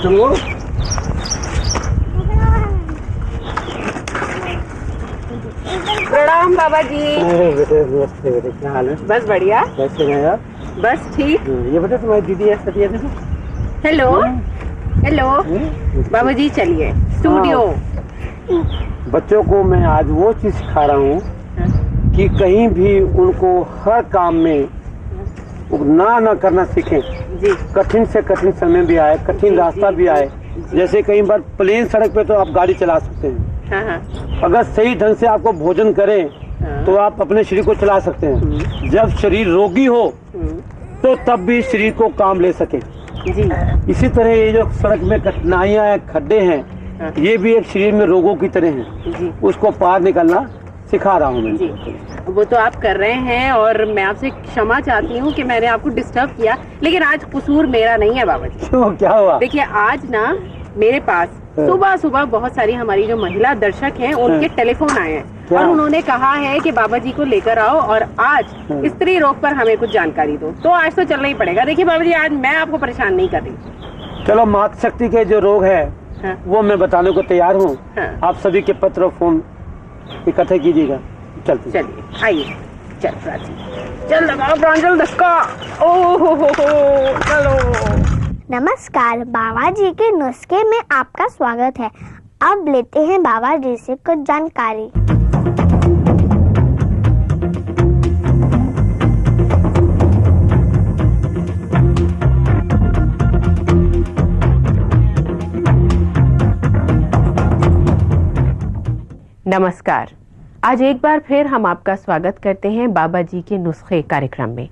चलो। प्रणाम बाबा जी। बेटे नमस्ते बेटे, क्या हाल है? बस बढ़िया। कैसे हैं आप? बस ठीक। ये बेटे तुम्हारी दीदी है सतिया देखो। हेलो हेलो बाबा जी, चलिए स्टूडियो। बच्चों को मैं आज वो चीज सिखा रहा हूँ कि कहीं भी उनको हर काम में ना करना सीखें जी। कठिन से कठिन समय भी आए, कठिन रास्ता भी आए। जैसे कई बार प्लेन सड़क पे तो आप गाड़ी चला सकते हैं। हाँ। अगर सही ढंग से आपको भोजन करें तो आप अपने शरीर को चला सकते हैं। जब शरीर रोगी हो तो तब भी शरीर को काम ले सके जी। इसी तरह ये जो सड़क में कठिनाइयां हैं, खड्डे हैं, ये भी एक शरीर में रोगों की तरह हैं जी। उसको पार निकलना सिखा रहा हूँ मैं जी। वो तो आप कर रहे हैं और मैं आपसे क्षमा चाहती हूँ कि मैंने आपको डिस्टर्ब किया, लेकिन आज कसूर मेरा नहीं है बाबा जी। क्यों, क्या हुआ? देखिए, आज ना मेरे पास सुबह सुबह बहुत सारी हमारी जो महिला दर्शक हैं उनके टेलीफोन आए हैं और उन्होंने कहा है कि बाबा जी को लेकर आओ और आज स्त्री रोग पर हमें कुछ जानकारी दो। तो आज तो चलना ही पड़ेगा। देखिए बाबा जी, आज मैं आपको परेशान नहीं कर रही। चलो, मातृ शक्ति के जो रोग है वो मैं बताने को तैयार हूँ। आप सभी के पत्र और फोन इकट्ठे कीजिएगा। चलिए आइए। चल प्राची, चल लगाओ प्रांजल धक्का। ओ हो चलो। नमस्कार, बाबा जी के नुस्खे में आपका स्वागत है। अब लेते हैं बाबा जी से कुछ जानकारी। नमस्कार। आज एक बार फिर हम आपका स्वागत करते हैं बाबा जी के नुस्खे कार्यक्रम में।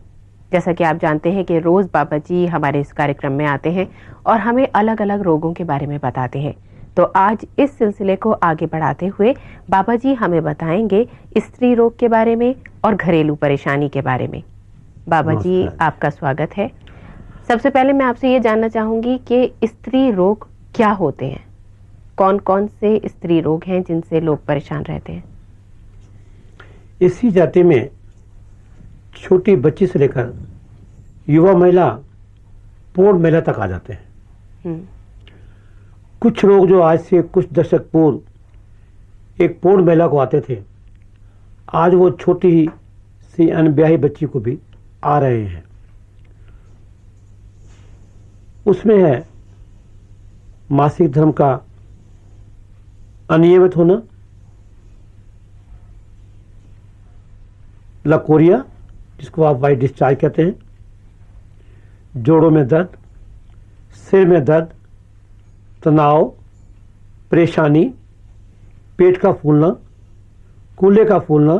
जैसा कि आप जानते हैं कि रोज बाबा जी हमारे इस कार्यक्रम में आते हैं और हमें अलग अलग रोगों के बारे में बताते हैं। तो आज इस सिलसिले को आगे बढ़ाते हुए बाबा जी हमें बताएंगे स्त्री रोग के बारे में और घरेलू परेशानी के बारे में। बाबा जी, आपका स्वागत है। सबसे पहले मैं आपसे ये जानना चाहूंगी कि स्त्री रोग क्या होते हैं, कौन कौन से स्त्री रोग हैं जिनसे लोग परेशान रहते हैं? इसी जाति में छोटी बच्ची से लेकर युवा महिला, पूर्ण महिला तक आ जाते हैं। कुछ लोग जो आज से कुछ दशक पूर्व एक पूर्ण महिला को आते थे, आज वो छोटी ही सी अनब्याही बच्ची को भी आ रहे हैं। उसमें है मासिक धर्म का अनियमित होना, लकोरिया जिसको आप वाइट डिस्चार्ज कहते हैं, जोड़ों में दर्द, सिर में दर्द, तनाव, परेशानी, पेट का फूलना, कूल्हे का फूलना,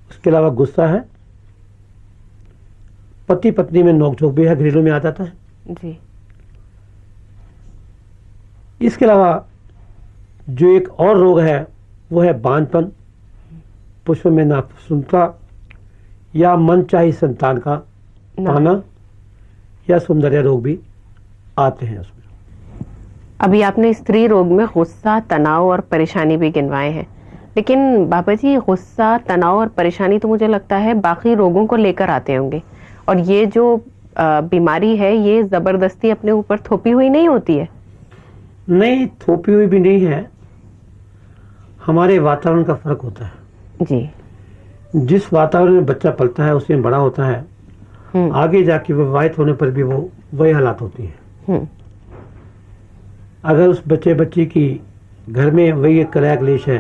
उसके अलावा गुस्सा है, पति पत्नी में नोकझोंक भी है, घरेलू में आ जाता है जी। इसके अलावा जो एक और रोग है वो है बांझपन, पुष्प में नापसंदता या मनचाही संतान का पाना या सौंदर्य रोग भी आते हैं उसमें। अभी आपने स्त्री रोग में गुस्सा, तनाव और परेशानी भी गिनवाए हैं, लेकिन बाबा जी गुस्सा, तनाव और परेशानी तो मुझे लगता है बाकी रोगों को लेकर आते होंगे, और ये जो बीमारी है ये जबरदस्ती अपने ऊपर थोपी हुई नहीं होती है? नहीं, थोपी हुई भी नहीं है, हमारे वातावरण का फर्क होता है जी। जिस वातावरण में बच्चा पलता है उसमें बड़ा होता है, आगे जाके विवाहित होने पर भी वो वही हालात होती है। अगर उस बच्ची की घर में वही एक कलह क्लेश है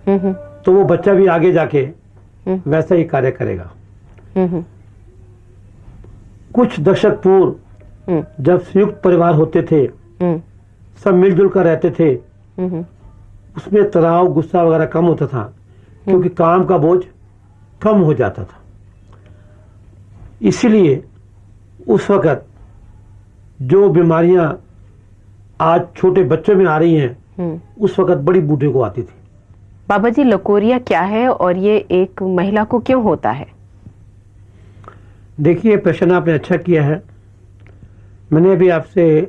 तो वो बच्चा भी आगे जाके वैसा ही कार्य करेगा। कुछ दशक पूर्व जब संयुक्त परिवार होते थे, सब मिलजुल कर रहते थे, उसमें तनाव, गुस्सा वगैरह कम होता था क्योंकि काम का बोझ कम हो जाता था। इसीलिए उस वक्त जो बीमारियां आज छोटे बच्चों में आ रही हैं उस वक्त बड़ी बूढ़े को आती थी। बाबा जी, लकोरिया क्या है और ये एक महिला को क्यों होता है? देखिए, प्रश्न आपने अच्छा किया है। मैंने अभी आपसे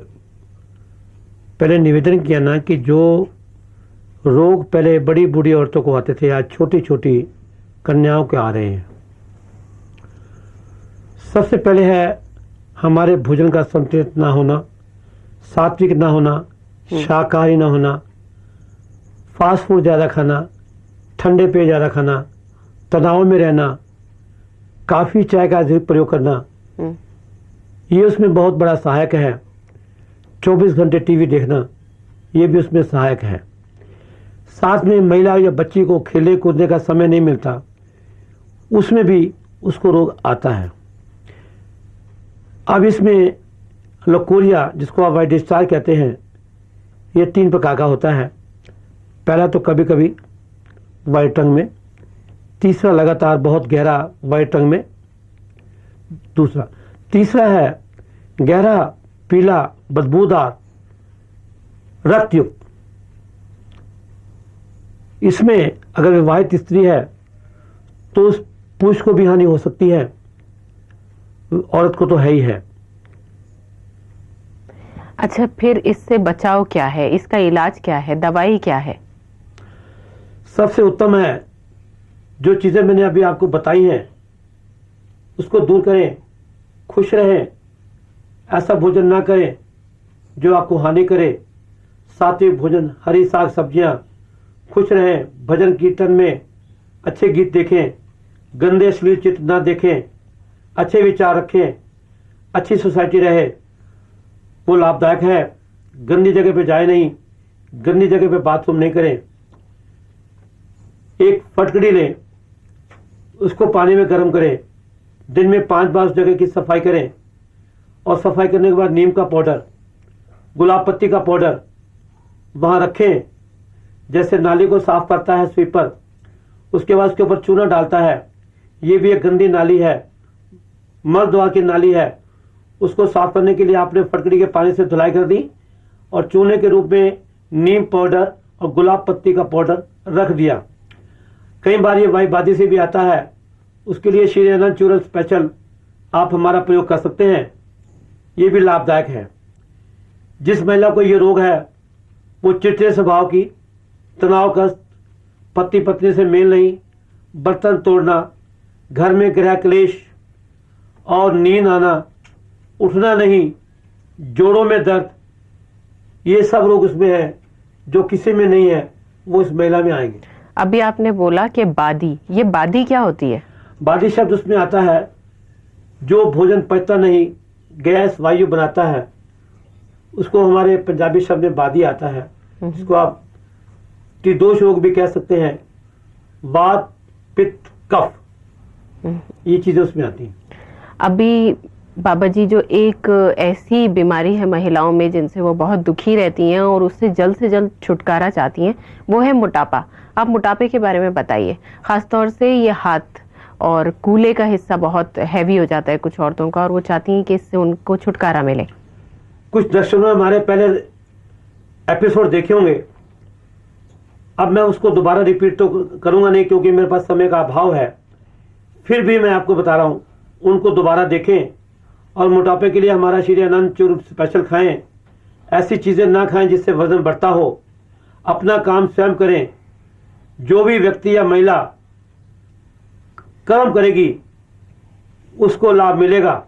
पहले निवेदन किया ना कि जो रोग पहले बड़ी बूढ़ी औरतों को आते थे आज छोटी छोटी कन्याओं के आ रहे हैं। सबसे पहले है हमारे भोजन का संतुलित ना होना, सात्विक ना होना, शाकाहारी ना होना, फास्ट फूड ज़्यादा खाना, ठंडे पेय ज़्यादा खाना, तनाव में रहना, काफ़ी चाय का अधिक प्रयोग करना, ये उसमें बहुत बड़ा सहायक है। 24 घंटे टीवी देखना, ये भी उसमें सहायक है। साथ में महिला या बच्ची को खेलने कूदने का समय नहीं मिलता, उसमें भी उसको रोग आता है। अब इसमें लकोरिया, जिसको आप वाइट डिस्चार्ज कहते हैं, ये 3 प्रकार का होता है। पहला तो कभी कभी वाइट रंग में, तीसरा लगातार बहुत गहरा वाइट रंग में, तीसरा है गहरा पीला बदबूदार रक्तयुक्त। इसमें अगर विवाहित स्त्री है तो उस पुरुष को भी हानि हो सकती है, औरत को तो है ही है। अच्छा, फिर इससे बचाव क्या है, इसका इलाज क्या है, दवाई क्या है? सबसे उत्तम है जो चीजें मैंने अभी आपको बताई हैं उसको दूर करें, खुश रहें, ऐसा भोजन ना करें जो आपको हानि करे। सात्विक भोजन, हरी साग सब्जियां, खुश रहें, भजन कीर्तन में अच्छे गीत देखें, गंदे अश्लील चित्र ना देखें, अच्छे विचार रखें, अच्छी सोसाइटी रहे, वो लाभदायक है। गंदी जगह पे जाए नहीं, गंदी जगह पे बाथरूम नहीं करें। एक फटकड़ी लें, उसको पानी में गर्म करें, दिन में 5 बार उस जगह की सफाई करें, और सफाई करने के बाद नीम का पाउडर, गुलाब पत्ती का पाउडर वहां रखें। जैसे नाली को साफ करता है स्वीपर, उसके बाद उसके ऊपर चूना डालता है, ये भी एक गंदी नाली है, मर्द द्वार की नाली है। उसको साफ करने के लिए आपने फटकड़ी के पानी से धुलाई कर दी और चूने के रूप में नीम पाउडर और गुलाब पत्ती का पाउडर रख दिया। कई बार ये वायुबादी से भी आता है, उसके लिए श्री अनंत चूर्ण स्पेशल आप हमारा प्रयोग कर सकते हैं, ये भी लाभदायक है। जिस महिला को ये रोग है वो चिड़चिड़े स्वभाव की, तनावग्रस्त, पति पत्नी से मेल नहीं, बर्तन तोड़ना, घर में गृह क्लेश और नींद आना, उठना नहीं, जोड़ों में दर्द, ये सब रोग उसमें है। जो किसी में नहीं है वो इस महिला में आएंगे। अभी आपने बोला कि बादी, ये बादी क्या होती है? बादी शब्द उसमें आता है जो भोजन पचता नहीं, गैस वायु बनाता है, उसको हमारे पंजाबी शब्द में बादी आता है, जिसको आप त्रिदोष रोग भी कह सकते हैं। वात, पित्त, कफ, ये चीजें उसमें आती हैं। अभी बाबा जी, जो एक ऐसी बीमारी है महिलाओं में जिनसे वो बहुत दुखी रहती हैं और उससे से जल्द छुटकारा चाहती हैं, वो है मोटापा। आप मोटापे के बारे में बताइए। खासतौर से ये हाथ और कूल्हे का हिस्सा बहुत हैवी हो जाता है कुछ औरतों का, और वो चाहती हैं कि इससे उनको छुटकारा मिले। कुछ दर्शकों ने हमारे पहले एपिसोड देखे होंगे, अब मैं उसको दोबारा रिपीट तो करूंगा नहीं क्योंकि मेरे पास समय का अभाव है। फिर भी मैं आपको बता रहा हूं, उनको दोबारा देखें और मोटापे के लिए हमारा श्री अनंत चूर्ण स्पेशल खाएं। ऐसी चीजें ना खाएं जिससे वजन बढ़ता हो। अपना काम स्वयं करें। जो भी व्यक्ति या महिला कर्म करेगी उसको लाभ मिलेगा।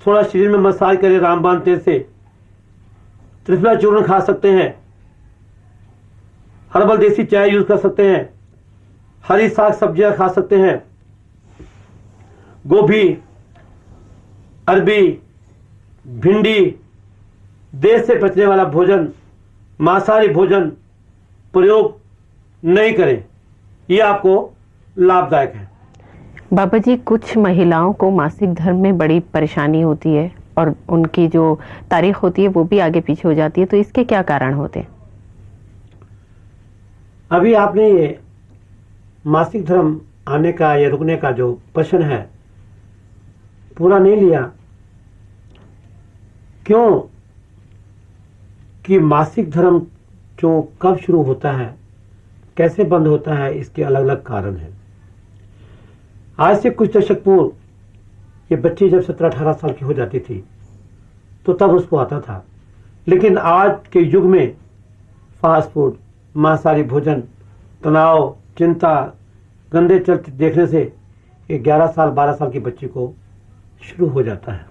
थोड़ा शरीर में मसाज करें रामबाण तेल से। त्रिफला चूर्ण खा सकते हैं, हर्बल देसी चाय यूज कर सकते हैं, हरी साग सब्जियां खा सकते हैं, गोभी, अरबी, भिंडी, देश से बचने वाला भोजन, मांसाहारी भोजन प्रयोग नहीं करें, ये आपको लाभदायक है। बाबा जी, कुछ महिलाओं को मासिक धर्म में बड़ी परेशानी होती है और उनकी जो तारीख होती है वो भी आगे पीछे हो जाती है, तो इसके क्या कारण होते हैं? अभी आपने ये मासिक धर्म आने का या रुकने का जो प्रश्न है पूरा नहीं लिया। क्यों कि मासिक धर्म जो कब शुरू होता है, कैसे बंद होता है, इसके अलग अलग कारण हैं। आज से कुछ दशक पूर्व ये बच्ची जब 17-18 साल की हो जाती थी तो तब उसको आता था, लेकिन आज के युग में फास्ट फूड, मांसाहारी भोजन, तनाव, चिंता, गंदे चलचित्र देखने से ये 11 साल 12 साल की बच्ची को शुरू हो जाता है।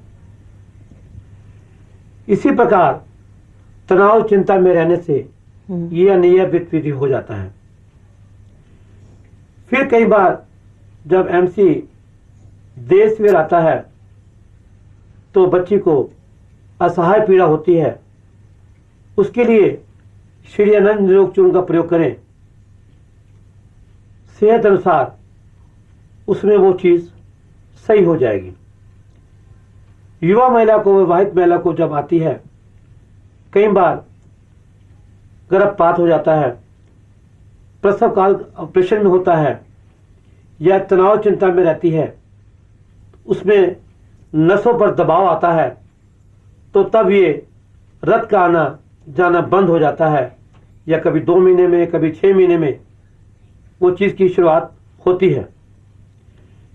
इसी प्रकार तनाव चिंता में रहने से ये अनियमित विधि हो जाता है। फिर कई बार जब एमसी देश में आता है तो बच्ची को असहाय पीड़ा होती है, उसके लिए श्री अनंत निरोग चूर्ण का प्रयोग करें। सेहत अनुसार उसमें वो चीज सही हो जाएगी। युवा महिला को, विवाहित महिला को जब आती है, कई बार गर्भपात हो जाता है, प्रसव काल ऑपरेशन में होता है, या तनाव चिंता में रहती है, उसमें नसों पर दबाव आता है, तो तब ये रक्त का आना जाना बंद हो जाता है, या कभी 2 महीने में, कभी 6 महीने में वो चीज की शुरुआत होती है।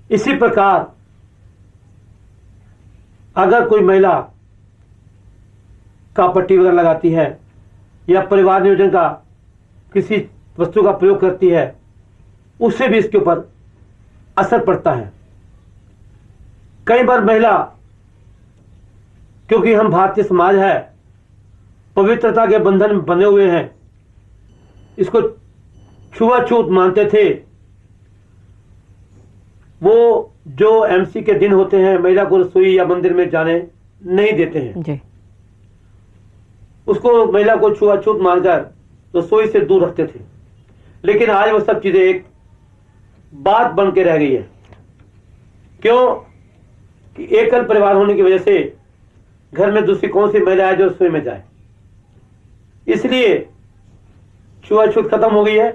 इसी प्रकार अगर कोई महिला का पट्टी वगैरह लगाती है या परिवार नियोजन का किसी वस्तु का प्रयोग करती है, उससे भी इसके ऊपर असर पड़ता है। कई बार महिला, क्योंकि हम भारतीय समाज है, पवित्रता के बंधन में बंधे हुए हैं, इसको छुआछूत मानते थे। वो जो एमसी के दिन होते हैं, महिला को रसोई या मंदिर में जाने नहीं देते हैं जी। उसको, महिला को छुआछूत मानकर रसोई से दूर रखते थे। लेकिन आज वो सब चीजें एक बात बन के रह गई है। क्यों? कि एकल परिवार होने की वजह से घर में दूसरी कौन सी महिला है जो रसोई में जाए, इसलिए छुआछूत खत्म हो गई है।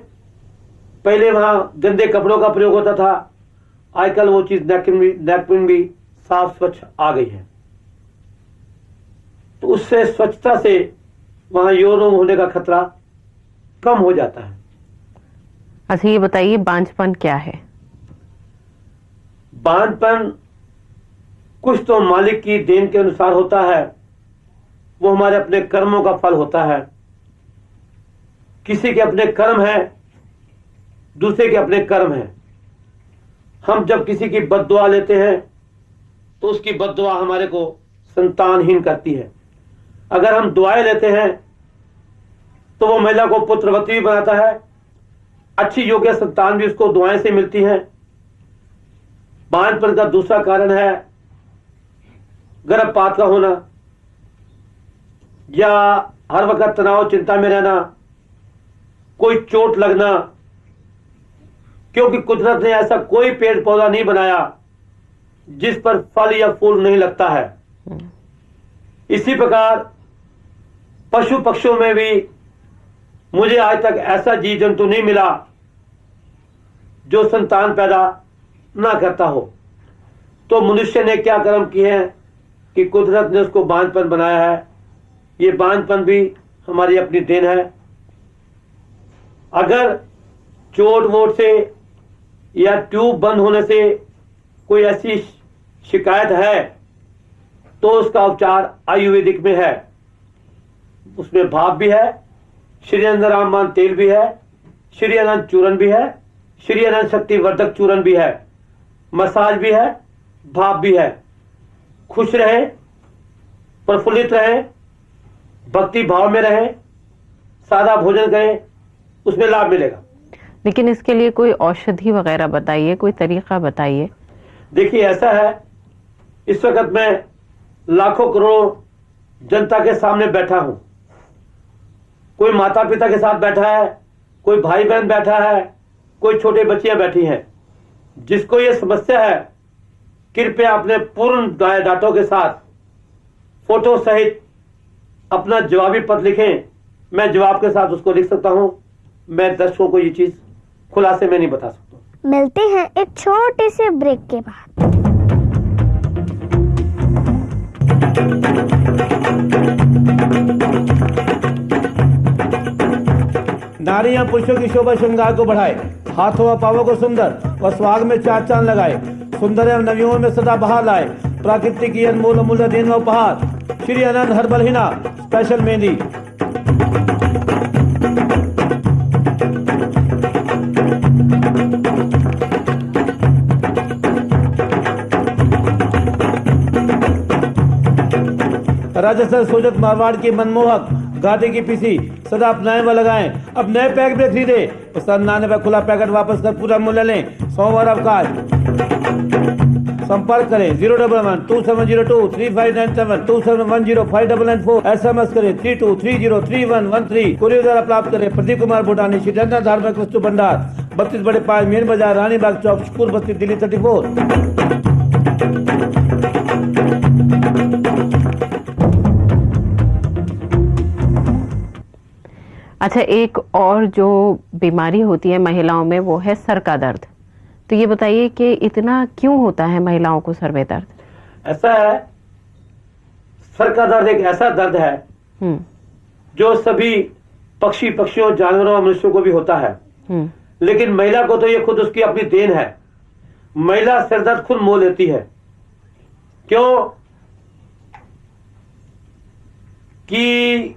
पहले वहां गंदे कपड़ों का प्रयोग होता था, आजकल वो चीज नैपकिन भी साफ स्वच्छ आ गई है। तो उससे, स्वच्छता से वहां यौन रोग होने का खतरा कम हो जाता है। अच्छा, ये बताइए बांझपन क्या है? बांझपन कुछ तो मालिक की देन के अनुसार होता है, वो हमारे अपने कर्मों का फल होता है। किसी के अपने कर्म है, दूसरे के अपने कर्म है। हम जब किसी की बद्दुआ लेते हैं तो उसकी बद्दुआ हमारे को संतानहीन करती है। अगर हम दुआएं लेते हैं तो वो महिला को पुत्रवती भी बनाता है, अच्छी योग्य संतान भी उसको दुआएं से मिलती है। बांझपन का दूसरा कारण है गर्भपात का होना, या हर वक्त तनाव चिंता में रहना, कोई चोट लगना, क्योंकि कुदरत ने ऐसा कोई पेड़ पौधा नहीं बनाया जिस पर फल या फूल नहीं लगता है। इसी प्रकार पशु पक्षियों में भी मुझे आज तक ऐसा जीव जंतु नहीं मिला जो संतान पैदा ना करता हो। तो मनुष्य ने क्या कर्म किए हैं कि कुदरत ने उसको बांझपन बनाया है। ये बांझपन भी हमारी अपनी देन है। अगर चोट वोट से या ट्यूब बंद होने से कोई ऐसी शिकायत है तो उसका उपचार आयुर्वेदिक में है। उसमें भाप भी है, श्री अनंत रामबाण तेल भी है, श्री अनंत चूर्ण भी है, श्री अनंत शक्तिवर्धक चूर्ण भी है, मसाज भी है, भाप भी है। खुश रहे, प्रफुल्लित रहे, भक्ति भाव में रहे, सादा भोजन करें, उसमें लाभ मिलेगा। लेकिन इसके लिए कोई औषधि वगैरह बताइए, कोई तरीका बताइए। देखिए, ऐसा है, इस वक्त मैं लाखों करोड़ों जनता के सामने बैठा हूं। कोई माता पिता के साथ बैठा है, कोई भाई बहन बैठा है, कोई छोटे बच्चियां बैठी हैं। जिसको ये समस्या है, कृपया अपने पूर्ण डाटों के साथ फोटो सहित अपना जवाबी पत्र लिखें। मैं जवाब के साथ उसको लिख सकता हूं। मैं दर्शकों को ये चीज खुलासे में नहीं बता सकता। मिलते हैं एक छोटे से ब्रेक के बाद। नारियां पुरुषों की शोभा श्रृंगार को बढ़ाए, हाथों व पावों को सुंदर व स्वाग में चार चांद लगाए, सुंदर एवं नवियों में सदा बहार लाए, प्राकृतिक की अनमोल अमूल्य देन व उपहार, श्री अनंत हर्बल हिना स्पेशल मेहंदी। राजस्थान सोजत मारवाड़ की मनमोहक घाटे की पीसी सदा अपनाएं व लगाएं। अब नए पैक भी खरीदे तो 99 पर खुला पैकेट वापस कर पूरा मूल्य लें। 100 बार अवकाश। संपर्क करें 011-2702-3597 2710-594। SMS करें 32303113। कुरियर द्वारा प्राप्त करें। प्रदीप कुमार भूटानी, श्री चंदन धार्मिक वस्तु भंडार, 32 बड़े पाए, मेन बाजार, रानी बाग चौक, स्कूल बस्ती, दिल्ली 34। अच्छा, एक और जो बीमारी होती है महिलाओं में वो है सर का दर्द। तो ये बताइए कि इतना क्यों होता है महिलाओं को सर में दर्द? ऐसा है, सर का दर्द एक ऐसा दर्द है जो सभी पक्षियों, जानवरों और मनुष्यों को भी होता है। लेकिन महिला को तो ये खुद उसकी अपनी देन है। महिला सिर दर्द खुद मोल लेती है। क्यों कि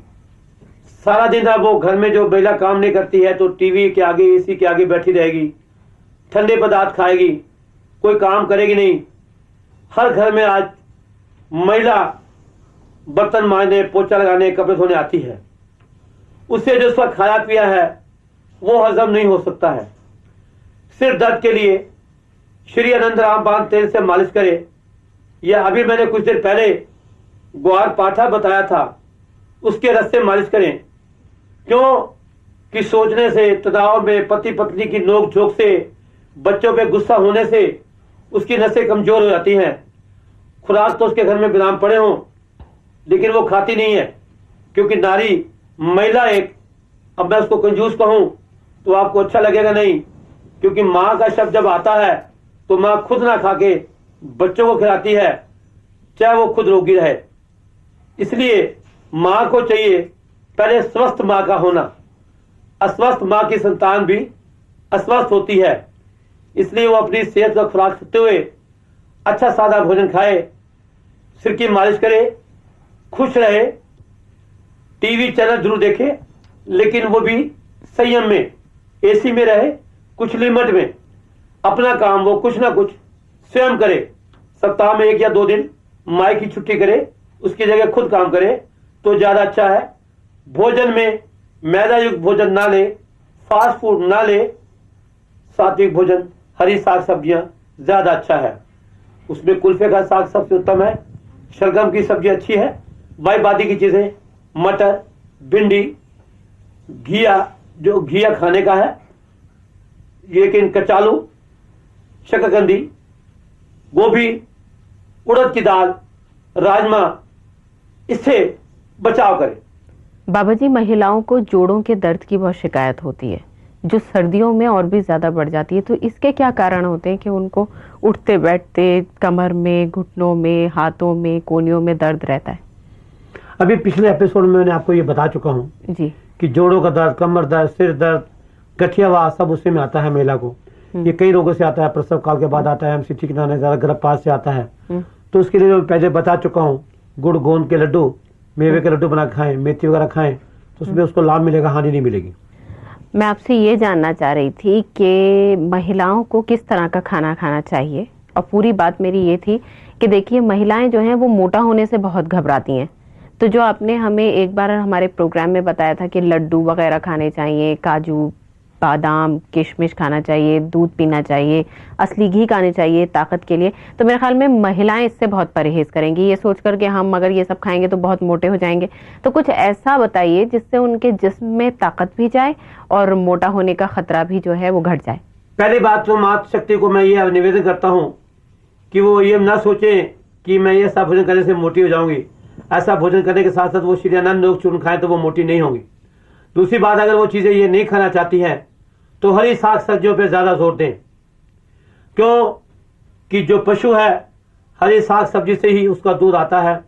सारा दिन अब वो घर में जो महिला काम नहीं करती है तो टीवी के आगे, एसी के आगे बैठी रहेगी, ठंडे पदार्थ खाएगी, कोई काम करेगी नहीं। हर घर में आज महिला बर्तन मांजने, पोछा लगाने, कपड़े धोने आती है। उससे जो उसका खाया पिया है वो हजम नहीं हो सकता है। सिर दर्द के लिए श्री आनंद रामबाण तेल से मालिश करें, या अभी मैंने कुछ देर पहले ग्वार पाठा बताया था, उसके रस से मालिश करें। क्यों कि सोचने से, तनाव में, पति पत्नी की नोक झोंक से, बच्चों पे गुस्सा होने से उसकी नसें कमजोर हो जाती हैं। खुराक तो उसके घर में विराम पड़े हों लेकिन वो खाती नहीं है, क्योंकि नारी, महिला एक, अब मैं उसको कंजूस कहूं तो आपको अच्छा लगेगा नहीं, क्योंकि मां का शब्द जब आता है तो मां खुद ना खा के बच्चों को खिलाती है, चाहे वो खुद रोगी रहे। इसलिए मां को चाहिए पहले स्वस्थ मां का होना। अस्वस्थ मां की संतान भी अस्वस्थ होती है। इसलिए वो अपनी सेहत का खुराक रखते हुए अच्छा सादा भोजन खाए, सिर की मालिश करे, खुश रहे। टीवी चैनल जरूर देखे लेकिन वो भी संयम में, एसी में रहे, कुछ लिमिट में। अपना काम वो कुछ ना कुछ स्वयं करे। सप्ताह में 1 या 2 दिन माई की छुट्टी करे, उसकी जगह खुद काम करे तो ज्यादा अच्छा है। भोजन में मैदा युक्त भोजन ना ले, फास्ट फूड ना ले, सात्विक भोजन, हरी साग सब्जियां ज्यादा अच्छा है। उसमें कुल्फे का साग सबसे उत्तम है, शलगम की सब्जी अच्छी है, बाई बादी की चीजें, मटर, भिंडी, घिया, जो घिया खाने का है, लेकिन कचालू, शकरकंदी, गोभी, उड़द की दाल, राजमा, इससे बचाव करें। बाबा जी, महिलाओं को जोड़ों के दर्द की बहुत शिकायत होती है, जो सर्दियों में और भी ज्यादा बढ़ जाती है। तो इसके क्या कारण होते हैं कि उनको उठते बैठते कमर में, घुटनों में, हाथों में, कोहनियों में दर्द रहता है? अभी पिछले एपिसोड में मैंने आपको ये बता चुका हूँ जी कि जोड़ों का दर्द, कमर दर्द, सिर दर्द, गठियावास सब उसी में आता है महिला को। ये कई रोगों से आता है, प्रसव काल के बाद आता है, हमसे ठीक ना ज्यादा गर्भपात से आता है। तो उसके लिए मैं पहले बता चुका हूँ, गुड़ गोंद के लड्डू, मेवे के लड्डू बना खाएं, मेथी वगैरह खाएं, तो उसमें उसको लाभ मिलेगा, हानि नहीं मिलेगी। मैं आपसे ये जानना चाह रही थी कि महिलाओं को किस तरह का खाना खाना चाहिए, और पूरी बात मेरी ये थी कि देखिए, महिलाएं जो हैं वो मोटा होने से बहुत घबराती हैं। तो जो आपने हमें एक बार हमारे प्रोग्राम में बताया था कि लड्डू वगैरह खाने चाहिए, काजू, बादाम, किशमिश खाना चाहिए, दूध पीना चाहिए, असली घी खाने चाहिए ताकत के लिए, तो मेरे ख्याल में महिलाएं इससे बहुत परहेज करेंगी, ये सोचकर कि हम अगर ये सब खाएंगे तो बहुत मोटे हो जाएंगे। तो कुछ ऐसा बताइए जिससे उनके जिस्म में ताकत भी जाए और मोटा होने का खतरा भी जो है वो घट जाए। पहली बात तो मातृ शक्ति को मैं ये निवेदन करता हूँ कि वो ये ना सोचे कि मैं ये सब भोजन करने से मोटी हो जाऊंगी। ऐसा भोजन करने के साथ साथ वो श्री आनंद योग चूर्ण खाएं तो वो मोटी नहीं होंगी। दूसरी बात, अगर वो चीजें ये नहीं खाना चाहती हैं तो हरी साग सब्जियों पे ज्यादा जोर दें, क्यों कि जो पशु है हरी साग सब्जी से ही उसका दूध आता है।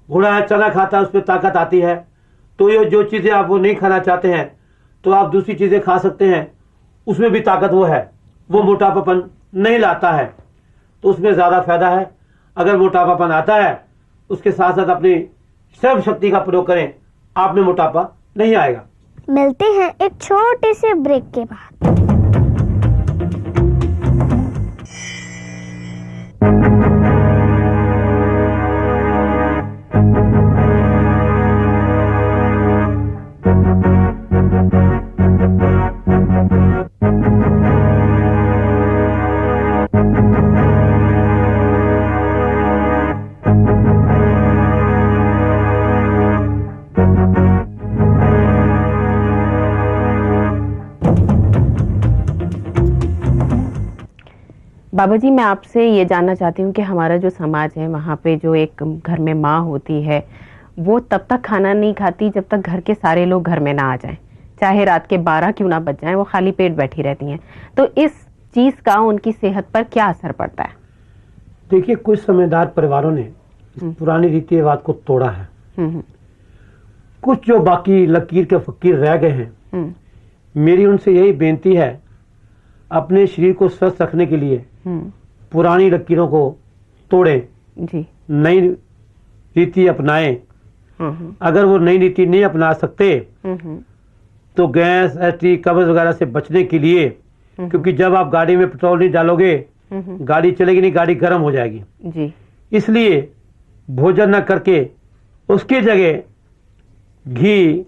घोड़ा है, चना खाता है, उसमें ताकत आती है। तो ये जो चीजें आप वो नहीं खाना चाहते हैं तो आप दूसरी चीजें खा सकते हैं, उसमें भी ताकत वो है, वो मोटापापन नहीं लाता है, तो उसमें ज्यादा फायदा है। अगर मोटापापन आता है उसके साथ साथ अपनी श्रम शक्ति का प्रयोग करें, आप में मोटापा नहीं आएगा। मिलते हैं एक छोटे से ब्रेक के बाद। बाबा जी, मैं आपसे ये जानना चाहती हूँ कि हमारा जो समाज है वहाँ पे जो एक घर में माँ होती है वो तब तक खाना नहीं खाती जब तक घर के सारे लोग घर में ना आ जाएं, चाहे रात के 12 क्यों ना बज जाएं, वो खाली पेट बैठी रहती हैं। तो इस चीज का उनकी सेहत पर क्या असर पड़ता है? देखिए, कुछ समझदार परिवारों ने इस पुरानी रीति रिवाज को तोड़ा है। कुछ जो बाकी लकीर के फकीर रह गए हैं, मेरी उनसे यही बेनती है, अपने शरीर को स्वस्थ रखने के लिए पुरानी लकीरों को तोड़ें जी, नई रीति अपनाएं। अगर वो नई रीति नहीं अपना सकते तो गैस, एसिड, कब्ज वगैरह से बचने के लिए, क्योंकि जब आप गाड़ी में पेट्रोल नहीं डालोगे गाड़ी चलेगी नहीं, गाड़ी गर्म हो जाएगी जी। इसलिए भोजन न करके उसकी जगह घी,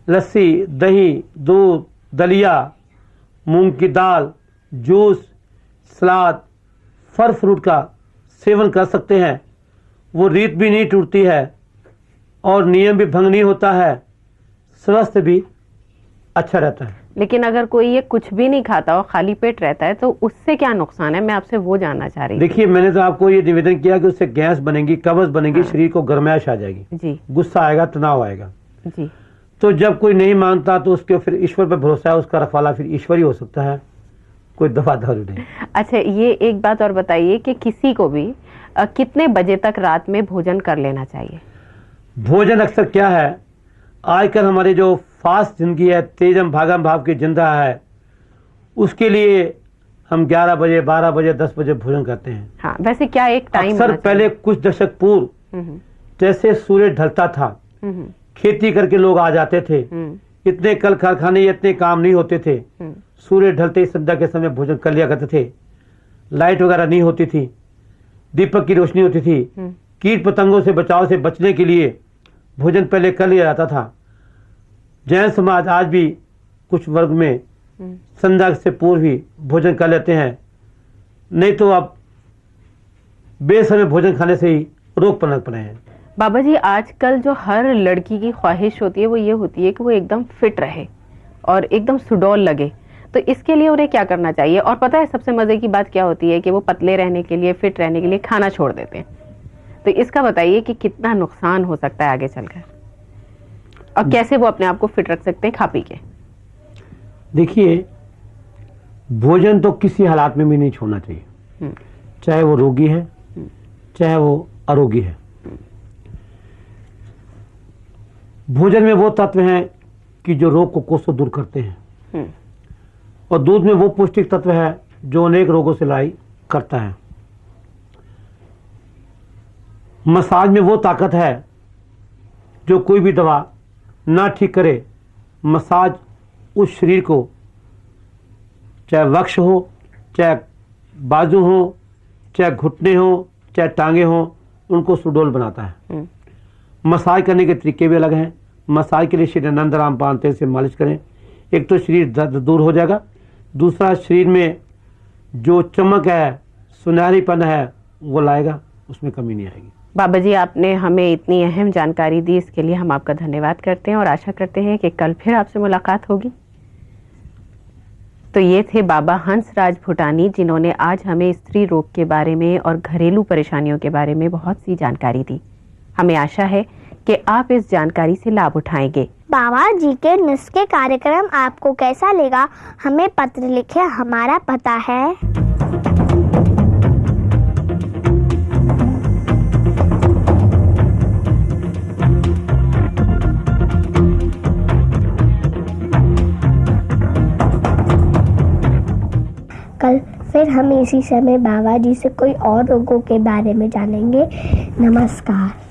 लस्सी, दही, दूध, दलिया, मूंग की दाल, जूस, सलाद, फल फ्रूट का सेवन कर सकते हैं। वो रीत भी नहीं टूटती है और नियम भी भंग नहीं होता है, स्वास्थ्य भी अच्छा रहता है। लेकिन अगर कोई ये कुछ भी नहीं खाता और खाली पेट रहता है तो उससे क्या नुकसान है? मैं आपसे वो जानना चाह रही हूँ। देखिए, मैंने तो आपको ये निवेदन किया कि उससे गैस बनेगी, कब्ज बनेगी, शरीर को गर्माहट आ जाएगी जी, गुस्सा आएगा, तनाव आएगा जी। तो जब कोई नहीं मानता तो उसके फिर ईश्वर पर भरोसा है, उसका रखवाला फिर ईश्वर ही हो सकता है, कोई दवा दारू नहीं। अच्छा, ये एक बात और बताइए कि किसी को भी कितने बजे तक रात में भोजन कर लेना चाहिए? भोजन अक्सर क्या है, आजकल हमारी जो फास्ट जिंदगी है, तेजम भागम भाव की जिंदा है, उसके लिए हम 11 बजे, 12 बजे, 10 बजे भोजन करते हैं। हाँ, वैसे क्या एक टाइम? अक्सर पहले कुछ दशक पूर्व जैसे सूर्य ढलता था, खेती करके लोग आ जाते थे, इतने कल कारखाने, इतने काम नहीं होते थे, सूर्य ढलते ही संध्या के समय भोजन कर लिया करते थे। लाइट वगैरह नहीं होती थी, दीपक की रोशनी होती थी, कीट पतंगों से बचाव से बचने के लिए भोजन पहले कर लिया जाता था। जैन समाज आज भी कुछ वर्ग में संध्या से पूर्व ही भोजन कर लेते हैं, नहीं तो आप बेसमय भोजन खाने से ही रोग पनप रहे हैं। बाबा जी, आजकल जो हर लड़की की ख्वाहिश होती है वो ये होती है कि वो एकदम फिट रहे और एकदम सुडौल लगे, तो इसके लिए उन्हें क्या करना चाहिए? और पता है सबसे मजे की बात क्या होती है कि वो पतले रहने के लिए, फिट रहने के लिए खाना छोड़ देते हैं। तो इसका बताइए कि कितना नुकसान हो सकता है आगे चलकर, और कैसे वो अपने आप को फिट रख सकते हैं खा पी के? देखिए, भोजन तो किसी हालात में भी नहीं छोड़ना चाहिए, चाहे वो रोगी है चाहे वो अरोगी है। भोजन में वो तत्व हैं कि जो रोग को कोसों दूर करते हैं, और दूध में वो पौष्टिक तत्व है जो अनेक रोगों से लड़ाई करता है। मसाज में वो ताकत है जो कोई भी दवा ना ठीक करे। मसाज उस शरीर को, चाहे वक्ष हो, चाहे बाजू हो, चाहे घुटने हो, चाहे टांगे हो, उनको सुडौल बनाता है। मसाज करने के तरीके भी अलग हैं। मसाज के लिए श्री आनंद रामपाल तेल से मालिश करें, एक तो शरीर दर्द दूर हो जाएगा, दूसरा शरीर में जो चमक है, सुनहरीपन है, वो लाएगा, उसमें कमी नहीं आएगी। बाबा जी, आपने हमें इतनी अहम जानकारी दी, इसके लिए हम आपका धन्यवाद करते हैं और आशा करते हैं कि कल फिर आपसे मुलाकात होगी। तो ये थे बाबा हंसराज भूटानी, जिन्होंने आज हमें स्त्री रोग के बारे में और घरेलू परेशानियों के बारे में बहुत सी जानकारी दी। हमें आशा है कि आप इस जानकारी से लाभ उठाएंगे। बाबा जी के नुस्खे कार्यक्रम आपको कैसा लगा, हमें पत्र लिखें। हमारा पता है कल फिर हम इसी समय बाबा जी से कोई और रोगों के बारे में जानेंगे। नमस्कार।